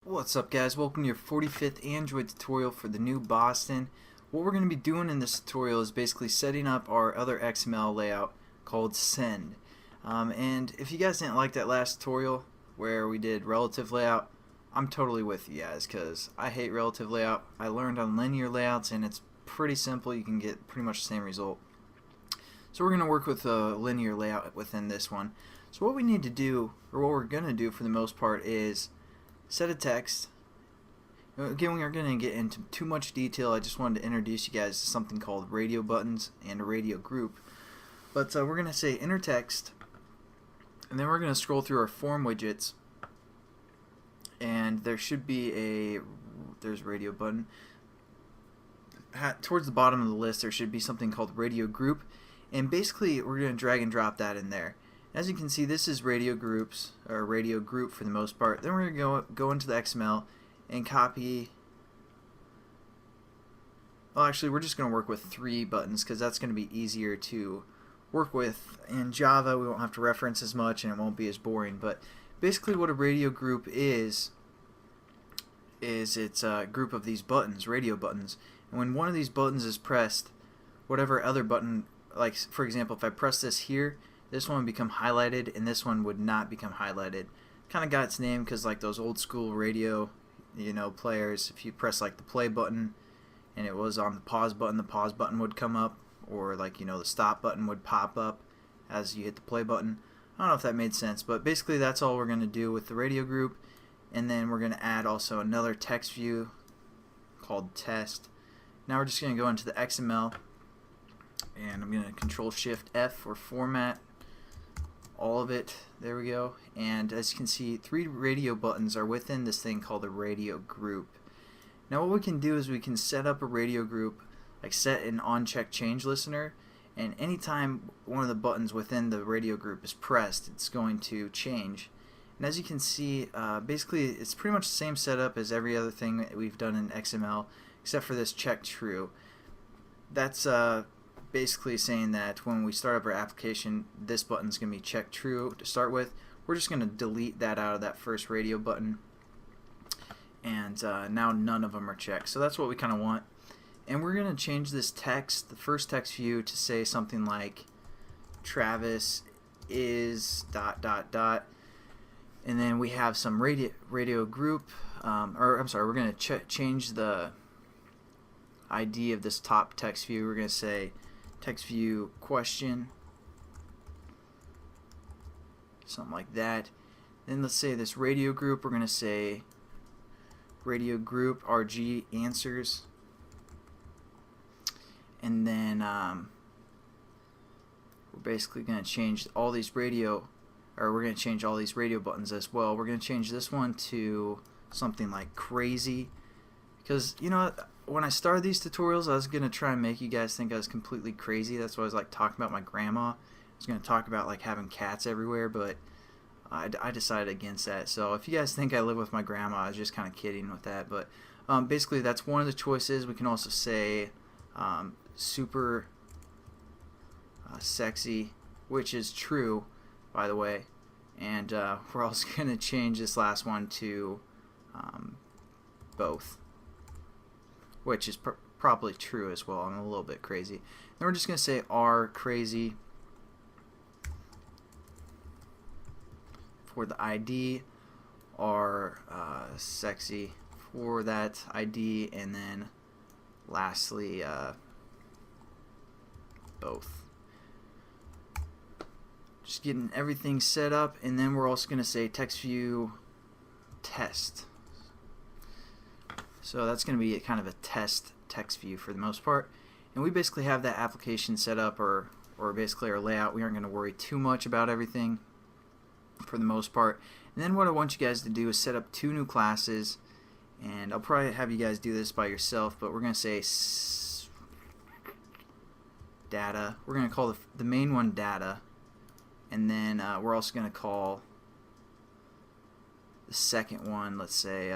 What's up, guys? Welcome to your 45th Android tutorial for the new Boston. What we're going to be doing in this tutorial is basically setting up our other XML layout called send. And if you guys didn't like that last tutorial where we did relative layout, I'm totally with you guys because I hate relative layout. I learned on linear layouts and it's pretty simple. You can get pretty much the same result. So we're going to work with a linear layout within this one. So what we need to do, or what we're going to do for the most part, is set a text. Again, we aren't going to get into too much detail. I just wanted to introduce you guys to something called RadioButtons and a RadioGroup. But we're going to say enter text, and then we're going to scroll through our form widgets, and there should be there's radio button. Towards the bottom of the list there should be something called RadioGroup, and basically we're going to drag and drop that in there. As you can see, this is RadioGroups, or RadioGroup for the most part. Then we're going to go into the XML and copy. Well, actually, we're just going to work with 3 buttons because that's going to be easier to work with. In Java, we won't have to reference as much and it won't be as boring. But basically what a RadioGroup is it's a group of these buttons, radio buttons. And when one of these buttons is pressed, whatever other button, like for example, if I press this here, this one would become highlighted and this one would not become highlighted. Kind of got its name because like those old school radio, players, if you press like the play button and it was on the pause button would come up, or like the stop button would pop up as you hit the play button. I don't know if that made sense, but basically that's all we're going to do with the radio group. And then we're going to add also another text view called test. Now we're just going to go into the XML and I'm going to Control Shift F for format all of it. There we go. And as you can see, 3 radio buttons are within this thing called a radio group. Now what we can do is we can set up a radio group, like set an on-check change listener, and anytime one of the buttons within the radio group is pressed, it's going to change. And as you can see, basically it's pretty much the same setup as every other thing that we've done in XML except for this check true. That's basically saying that when we start up our application, this button's going to be checked true to start with. We're just going to delete that out of that first radio button, and now none of them are checked. So that's what we kind of want. And we're going to change this text, the first text view, to say something like Travis is ... And then we have some radio group, or I'm sorry, we're going to change the ID of this top text view. We're going to say text view question, something like that. Then let's say this radio group, we're going to say radio group RG answers, and then we're basically going to change all these radio buttons as well. We're going to change this one to something like crazy, because when I started these tutorials, I was going to try and make you guys think I was completely crazy. That's why I was like talking about my grandma. I was going to talk about like having cats everywhere, but I decided against that. So if you guys think I live with my grandma, I was just kind of kidding with that. But basically that's one of the choices. We can also say super sexy, which is true, by the way. And we're also going to change this last one to both, which is probably true as well. I'm a little bit crazy. Then we're just going to say R crazy for the ID, R sexy for that ID, and then lastly both. Just getting everything set up, and then we're also going to say text view test. So that's going to be kind of a test text view for the most part. And we basically have that application set up, or basically our layout. We aren't going to worry too much about everything for the most part. And then what I want you guys to do is set up 2 new classes, and I'll probably have you guys do this by yourself, but we're going to say data. We're going to call the main one data, and then we're also going to call the second one, let's say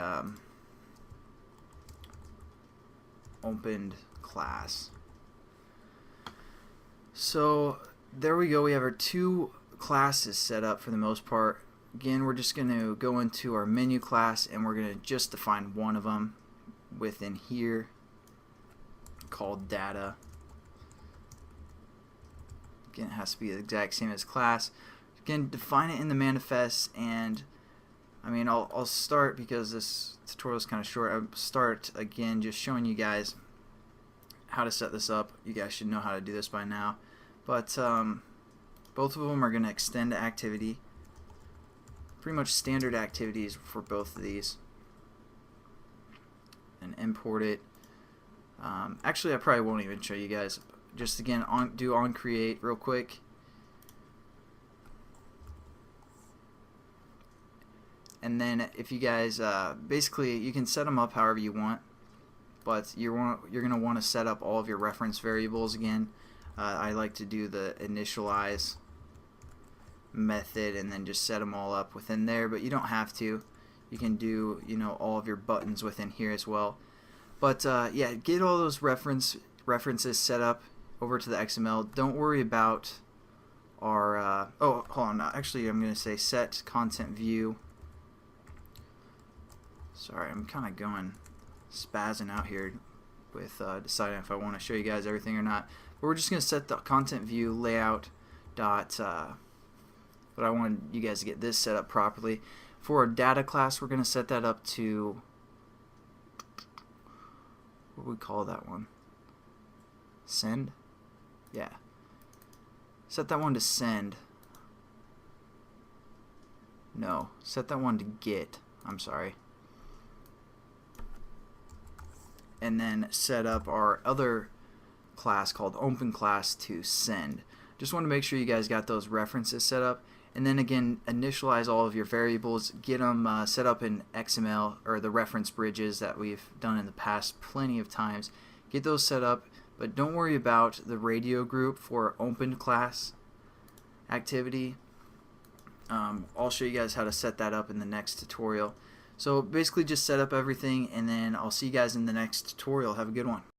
opened class. So there we go. We have our 2 classes set up for the most part. again, we're just going to go into our menu class and we're going to just define one of them within here called data. Again, it has to be the exact same as class. Again, define it in the manifest, and I mean, I'll start, because this tutorial is kind of short, I'll start again just showing you guys how to set this up. You guys should know how to do this by now, but both of them are going to extend activity. Pretty much standard activities for both of these, and import it. Actually, I probably won't even show you guys. Just again, do on create real quick, and then if you guys basically, you can set them up however you want, but you're gonna want to set up all of your reference variables again. I like to do the initialize method and then just set them all up within there, but you don't have to. You can do, you know, all of your buttons within here as well. But yeah, get all those references set up over to the XML. Don't worry about our oh, hold on, actually I'm going to say set content view. Sorry, I'm kind of going spazzing out here with deciding if I want to show you guys everything or not. But we're just going to set the content view layout dot but I want you guys to get this set up properly. For our data class, we're going to set that up to, what do we call that one? Send? Yeah. Set that one to send. No, set that one to get. I'm sorry. And then set up our other class called open class to send. Just want to make sure you guys got those references set up. And then again, initialize all of your variables, get them set up in XML, or the reference bridges that we've done in the past plenty of times. Get those set up, but don't worry about the radio group for open class activity. I'll show you guys how to set that up in the next tutorial. So basically just set up everything, and then I'll see you guys in the next tutorial. Have a good one.